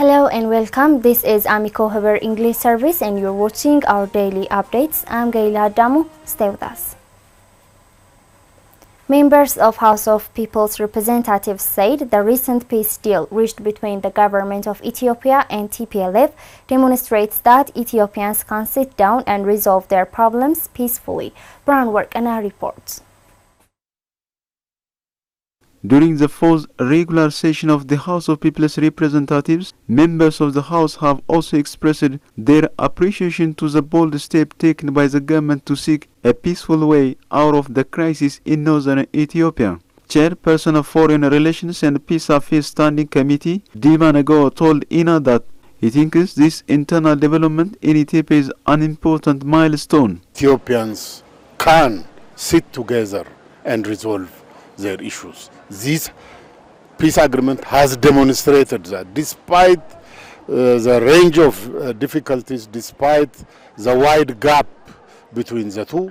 Hello and welcome. This is AMECO Haber English Service and you're watching our daily updates. I'm Gaila Damu. Stay with us. Members of House of People's Representatives said the recent peace deal reached between the government of Ethiopia and TPLF demonstrates that Ethiopians can sit down and resolve their problems peacefully. Brown Work and our reports. During the fourth regular session of the House of People's Representatives, members of the House have also expressed their appreciation to the bold step taken by the government to seek a peaceful way out of the crisis in northern Ethiopia. Chairperson of Foreign Relations and Peace Affairs Standing Committee, Dima Nago, told INA that he thinks this internal development in Ethiopia is an important milestone. Ethiopians can sit together and resolve their issues. This peace agreement has demonstrated that despite the range of difficulties, despite the wide gap between the two,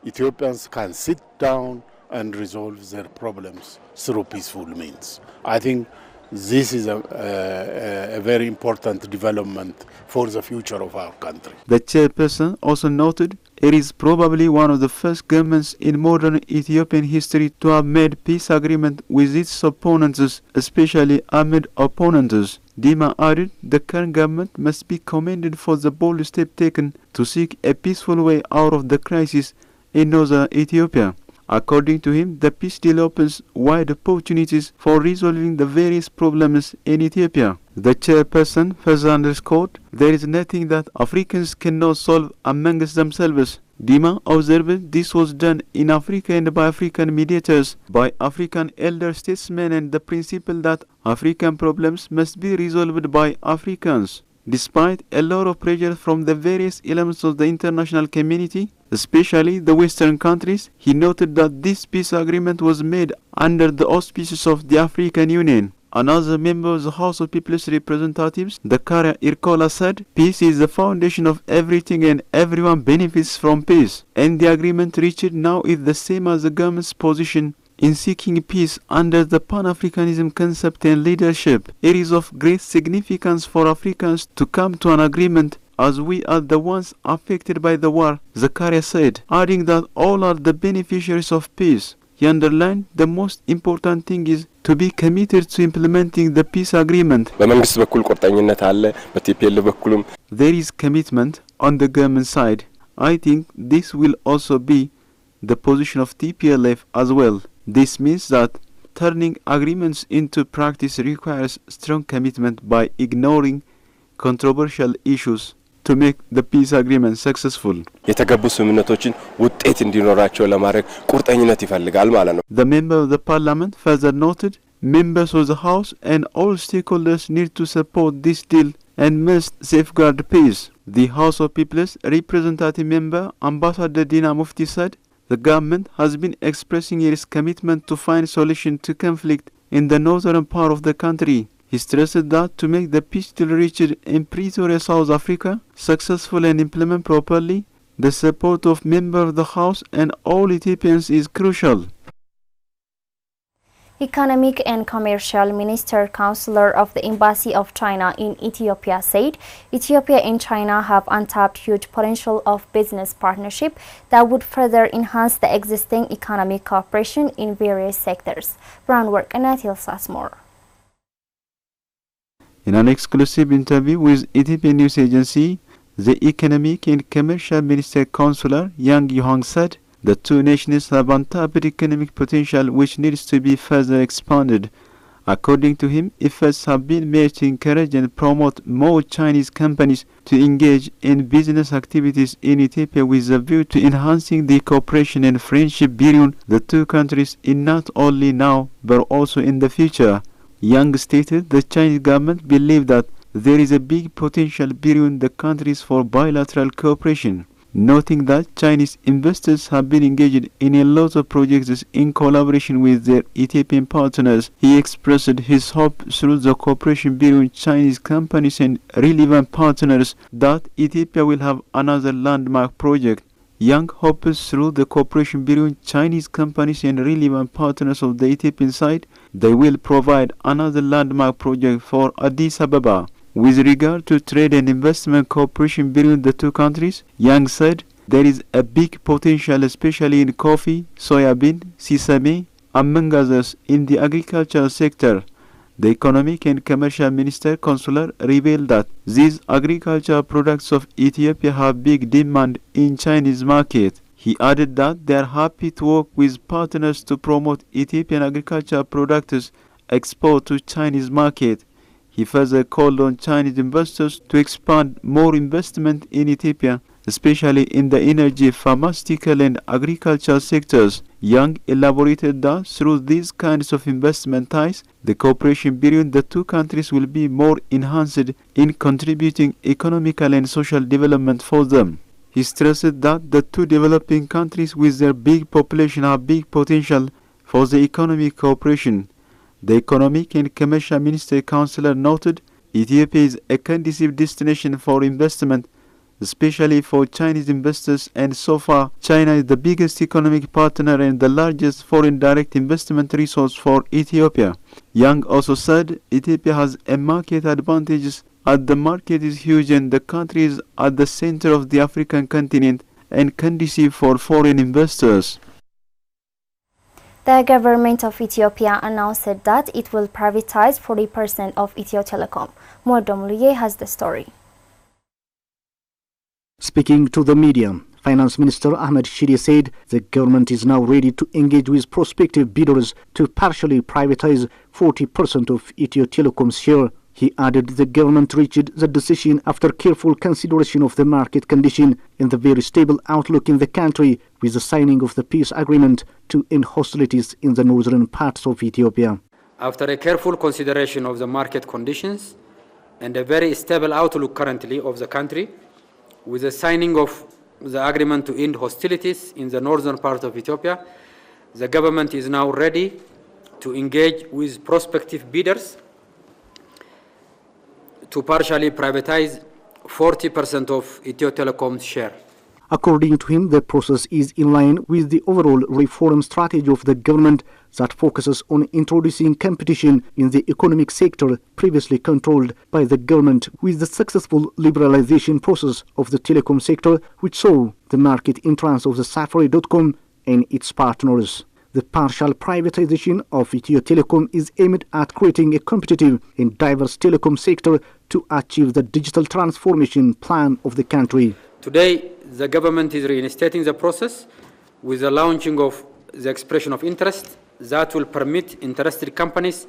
Ethiopians can sit down and resolve their problems through peaceful means. I think this is a very important development for the future of our country. The chairperson also noted it is probably one of the first governments in modern Ethiopian history to have made peace agreement with its opponents, especially armed opponents. Dima added the current government must be commended for the bold step taken to seek a peaceful way out of the crisis in northern Ethiopia. According to him, the peace deal opens wide opportunities for resolving the various problems in Ethiopia. The chairperson further underscored, there is nothing that Africans cannot solve amongst themselves. Dima observed this was done in Africa and by African mediators, by African elder statesmen, and the principle that African problems must be resolved by Africans. Despite a lot of pressure from the various elements of the international community, especially the Western countries, he noted that this peace agreement was made under the auspices of the African Union. Another member of the House of People's Representatives, Dakaria Irkola, said, peace is the foundation of everything and everyone benefits from peace. And the agreement reached now is the same as the government's position in seeking peace under the Pan-Africanism concept and leadership. It is of great significance for Africans to come to an agreement as we are the ones affected by the war, Zakaria said, adding that all are the beneficiaries of peace. He underlined the most important thing is to be committed to implementing the peace agreement. There is commitment on the government side. I think this will also be the position of TPLF as well. This means that turning agreements into practice requires strong commitment by ignoring controversial issues to make the peace agreement successful. The member of the parliament further noted, members of the House and all stakeholders need to support this deal and must safeguard peace. The House of People's Representative member, Ambassador Dina Mufti, said, the government has been expressing its commitment to find solution to conflict in the northern part of the country. He stressed that to make the peace deal reached in Pretoria, South Africa, successful and implemented properly, the support of members of the House and all Ethiopians is crucial. Economic and Commercial Minister Counselor of the Embassy of China in Ethiopia said Ethiopia and China have untapped huge potential of business partnership that would further enhance the existing economic cooperation in various sectors. Brown Work and Atil Sasmore. In an exclusive interview with Ethiopian News Agency, the Economic and Commercial Minister Counselor Yang Yuhang said the two nations have untapped economic potential which needs to be further expanded. According to him, efforts have been made to encourage and promote more Chinese companies to engage in business activities in Ethiopia with a view to enhancing the cooperation and friendship between the two countries in not only now but also in the future. Yang stated the Chinese government believes that there is a big potential between the countries for bilateral cooperation. Noting that Chinese investors have been engaged in a lot of projects in collaboration with their Ethiopian partners, he expressed his hope through the cooperation between Chinese companies and relevant partners that Ethiopia will have another landmark project. Yang hopes through the cooperation between Chinese companies and relevant partners of the Ethiopian side, they will provide another landmark project for Addis Ababa. With regard to trade and investment cooperation between the two countries, Yang said there is a big potential, especially in coffee, soybean, sesame, among others in the agricultural sector. The Economic and Commercial Minister Consular revealed that these agricultural products of Ethiopia have big demand in Chinese market. He added that they are happy to work with partners to promote Ethiopian agricultural products export to Chinese market. He further called on Chinese investors to expand more investment in Ethiopia, especially in the energy, pharmaceutical and agricultural sectors. Yang elaborated that through these kinds of investment ties, the cooperation between the two countries will be more enhanced in contributing economical and social development for them. He stressed that the two developing countries with their big population have big potential for the economic cooperation. The Economic and Commercial Minister Councillor noted Ethiopia is a conducive destination for investment, especially for Chinese investors, and so far China is the biggest economic partner and the largest foreign direct investment resource for Ethiopia. Yang also said Ethiopia has a market advantage as the market is huge and the country is at the center of the African continent and conducive for foreign investors. The government of Ethiopia announced that it will privatize 40% of Ethio Telecom. Modom Luye has the story. Speaking to the media, Finance Minister Ahmed Shide said the government is now ready to engage with prospective bidders to partially privatize 40% of Ethio Telecom's share. He added the government reached the decision after careful consideration of the market condition and the very stable outlook in the country with the signing of the peace agreement to end hostilities in the northern parts of Ethiopia. After a careful consideration of the market conditions and a very stable outlook currently of the country, with the signing of the agreement to end hostilities in the northern part of Ethiopia, the government is now ready to engage with prospective bidders to partially privatize 40% of Ethio Telecom's share. According to him, the process is in line with the overall reform strategy of the government that focuses on introducing competition in the economic sector previously controlled by the government, with the successful liberalization process of the telecom sector, which saw the market entrance of the Safari.com and its partners. The partial privatization of Ethio Telecom is aimed at creating a competitive and diverse telecom sector to achieve the digital transformation plan of the country. Today, the government is reinstating the process with the launching of the expression of interest that will permit interested companies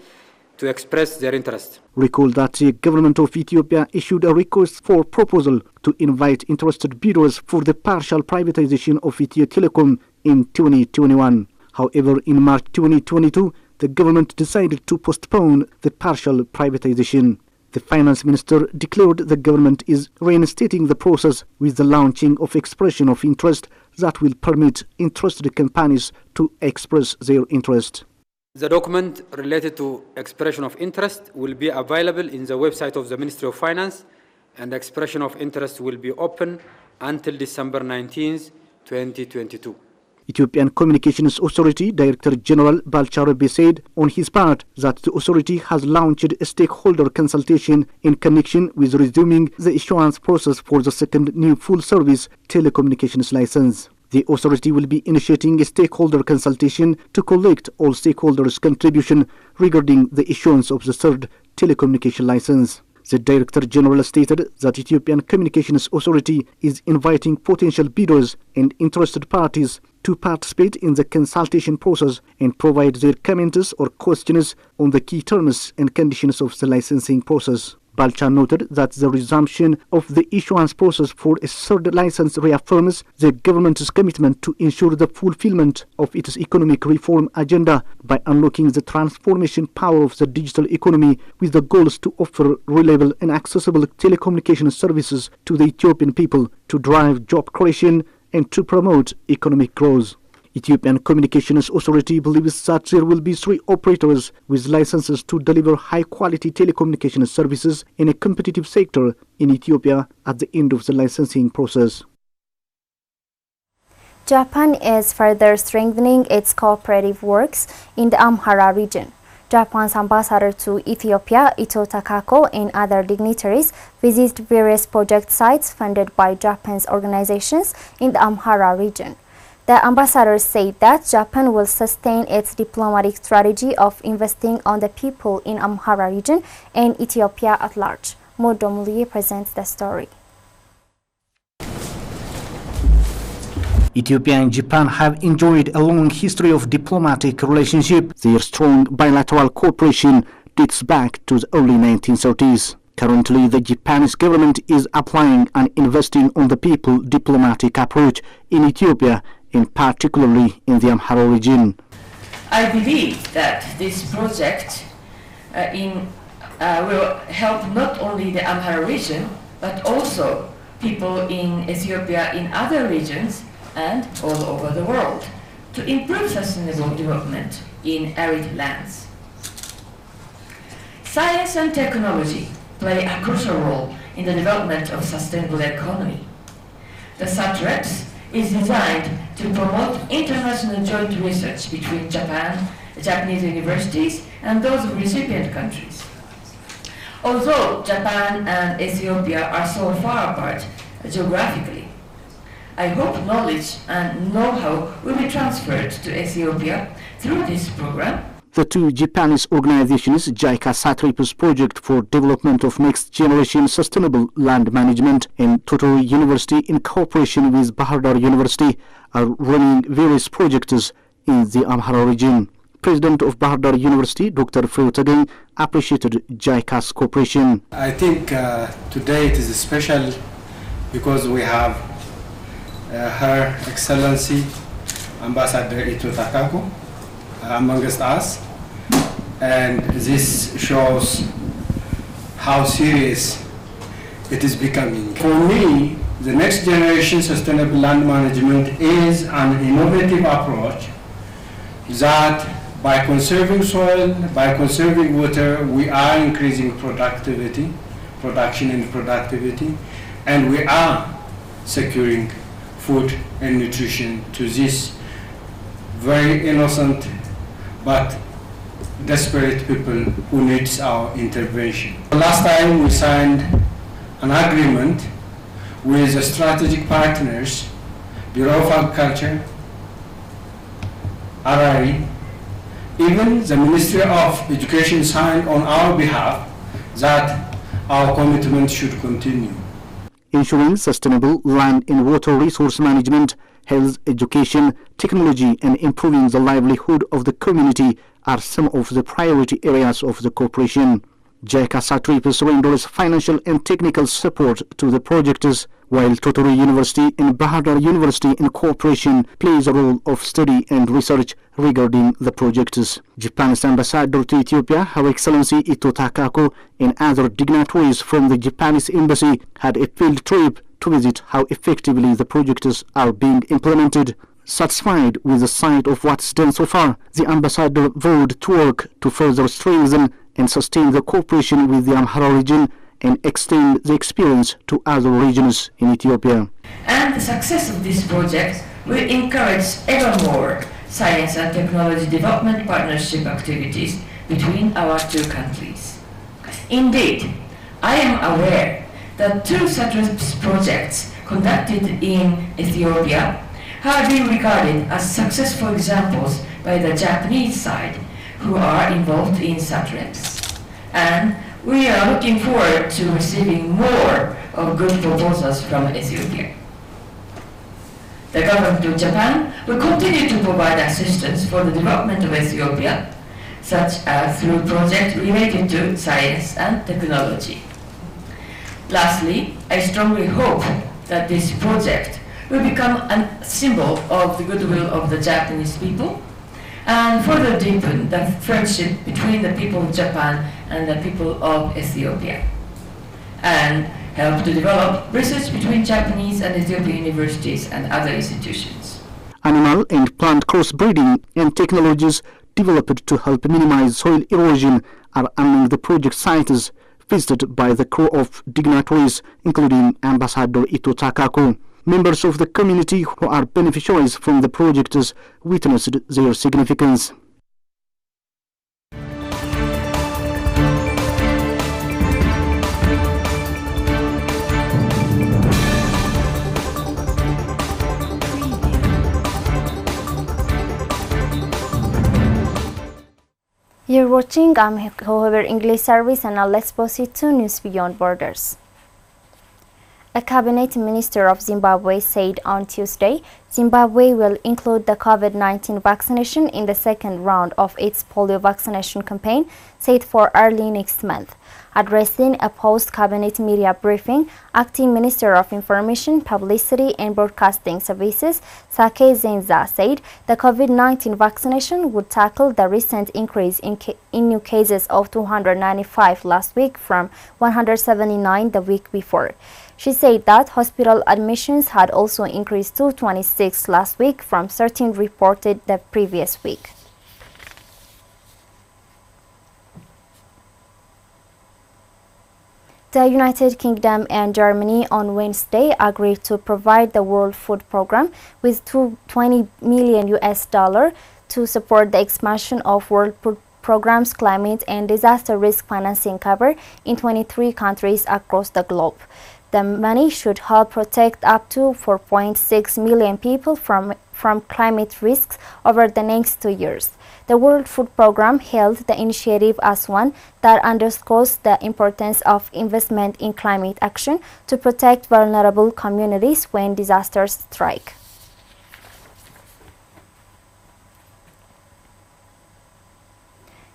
to express their interest. Recall that the government of Ethiopia issued a request for proposal to invite interested bidders for the partial privatization of Ethio Telecom in 2021. However, in March 2022, the government decided to postpone the partial privatization. The finance minister declared the government is reinstating the process with the launching of expression of interest that will permit interested companies to express their interest. The document related to expression of interest will be available in the website of the Ministry of Finance, and expression of interest will be open until December 19, 2022. Ethiopian Communications Authority Director General Balcha Rabbi said on his part that the authority has launched a stakeholder consultation in connection with resuming the issuance process for the second new full-service telecommunications license. The authority will be initiating a stakeholder consultation to collect all stakeholders' contribution regarding the issuance of the third telecommunication license. The Director General stated that Ethiopian Communications Authority is inviting potential bidders and interested parties to participate in the consultation process and provide their comments or questions on the key terms and conditions of the licensing process. Balcha noted that the resumption of the issuance process for a third license reaffirms the government's commitment to ensure the fulfillment of its economic reform agenda by unlocking the transformation power of the digital economy with the goals to offer reliable and accessible telecommunication services to the Ethiopian people, to drive job creation and to promote economic growth. Ethiopian Communications Authority believes that there will be 3 operators with licenses to deliver high-quality telecommunication services in a competitive sector in Ethiopia at the end of the licensing process. Japan is further strengthening its cooperative works in the Amhara region. Japan's ambassador to Ethiopia, Ito Takako, and other dignitaries visited various project sites funded by Japan's organizations in the Amhara region. The ambassador said that Japan will sustain its diplomatic strategy of investing on the people in Amhara region and Ethiopia at large. Modomuli presents the story. Ethiopia and Japan have enjoyed a long history of diplomatic relationship. Their strong bilateral cooperation dates back to the early 1930s. Currently, the Japanese government is applying and investing on the people diplomatic approach in Ethiopia, and particularly in the Amhara region. I believe that this project will help not only the Amhara region, but also people in Ethiopia in other regions and all over the world to improve sustainable development in arid lands. Science and technology play a crucial role in the development of sustainable economy. The SATREPS is designed to promote international joint research between Japanese universities and those of recipient countries. Although Japan and Ethiopia are so far apart geographically, I hope knowledge and know-how will be transferred to Ethiopia through this program. The two Japanese organizations, JICA SATREPS Project for Development of Next Generation Sustainable Land Management and Tottori University in cooperation with Bahardar University, are running various projects in the Amhara region. President of Bahardar University, Dr. Freutageng, appreciated JICA's cooperation. I think today it is special because we have Her Excellency Ambassador Ito Takako amongst us, and this shows how serious it is becoming. For me, the next generation sustainable land management is an innovative approach that by conserving soil, by conserving water, we are increasing production and productivity, and we are securing food and nutrition to this very innocent but desperate people who needs our intervention. Last time we signed an agreement with the strategic partners, Bureau of Agriculture, RRE, even the Ministry of Education signed on our behalf that our commitment should continue. Ensuring sustainable land and water resource management, health, education, technology, and improving the livelihood of the community are some of the priority areas of the cooperation. JICA SATREPS renders financial and technical support to the projects, while Tottori University and Bahardar University in cooperation plays a role of study and research regarding the projects. Japan's ambassador to Ethiopia, Her Excellency Ito Takako, and other dignitaries from the Japanese embassy had a field trip to visit how effectively the projects are being implemented. Satisfied with the sight of what's done so far, the ambassador vowed to work to further strengthen and sustain the cooperation with the Amhara region and extend the experience to other regions in Ethiopia. And the success of this project will encourage ever more science and technology development partnership activities between our two countries. Indeed, I am aware that two SATREPS projects conducted in Ethiopia have been regarded as successful examples by the Japanese side who are involved in SATREPS. And we are looking forward to receiving more of good proposals from Ethiopia. The government of Japan will continue to provide assistance for the development of Ethiopia, such as through projects related to science and technology. Lastly, I strongly hope that this project will become a symbol of the goodwill of the Japanese people and further deepen the friendship between the people of Japan and the people of Ethiopia, and help to develop research between Japanese and Ethiopian universities and other institutions. Animal and plant crossbreeding and technologies developed to help minimize soil erosion are among the project sites visited by the crew of dignitaries, including Ambassador Ito Takako. Members of the community who are beneficiaries from the projects witnessed their significance. You're watching AMECO English service, and now let's proceed to News Beyond Borders. A cabinet minister of Zimbabwe said on Tuesday, Zimbabwe will include the COVID-19 vaccination in the second round of its polio vaccination campaign, set for early next month. Addressing a post-cabinet media briefing, Acting Minister of Information, Publicity and Broadcasting Services, Sake Zenza, said the COVID-19 vaccination would tackle the recent increase in new cases of 295 last week from 179 the week before. She said that hospital admissions had also increased to 26 last week from 13 reported the previous week. The United Kingdom and Germany on Wednesday agreed to provide the World Food Programme with $20 million to support the expansion of World Food Programme's climate and disaster risk financing cover in 23 countries across the globe. The money should help protect up to 4.6 million people from climate risks over the next 2 years. The World Food Programme hailed the initiative as one that underscores the importance of investment in climate action to protect vulnerable communities when disasters strike.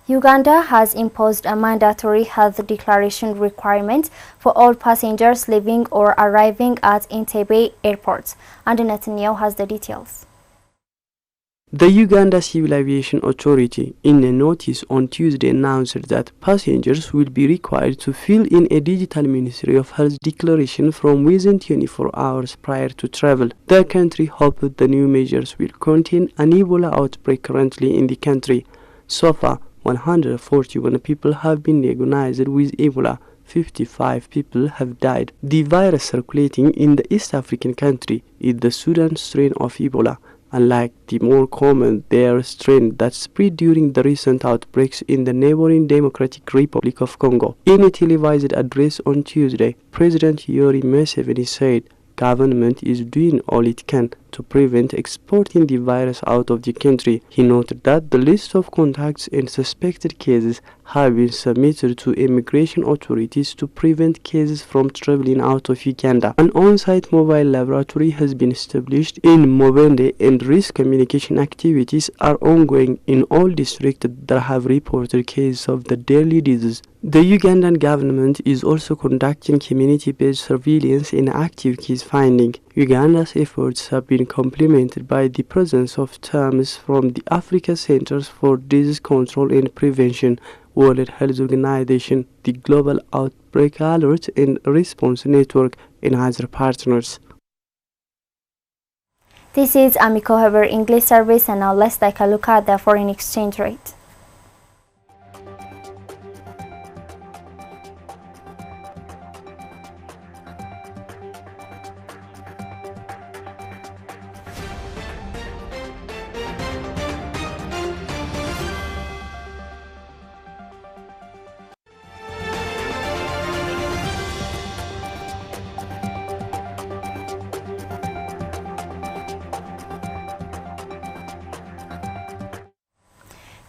Uganda has imposed a mandatory health declaration requirement for all passengers leaving or arriving at Entebbe Airport. And Netanyahu has the details. The Uganda Civil Aviation Authority, in a notice on Tuesday, announced that passengers will be required to fill in a digital Ministry of Health declaration from within 24 hours prior to travel. The country hoped the new measures will contain an Ebola outbreak currently in the country. So far, 141 people have been diagnosed with Ebola. 55 people have died. The virus circulating in the East African country is the Sudan strain of Ebola, unlike the more common Zaire strain that spread during the recent outbreaks in the neighboring Democratic Republic of Congo. In a televised address on Tuesday, President Yoweri Museveni said government is doing all it can to prevent exporting the virus out of the country. He noted that the list of contacts and suspected cases have been submitted to immigration authorities to prevent cases from traveling out of Uganda. An on-site mobile laboratory has been established in Mubende, and risk communication activities are ongoing in all districts that have reported cases of the deadly disease. The Ugandan government is also conducting community-based surveillance and active case finding. Uganda's efforts have been complemented by the presence of teams from the Africa Centers for Disease Control and Prevention, World Health Organization, the Global Outbreak Alert and Response Network, and other partners. This is AMECO English service, and now let's take a look at the foreign exchange rate.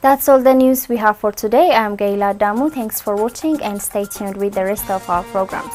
That's all the news we have for today. I'm Gaila Damu. Thanks for watching and stay tuned with the rest of our programs.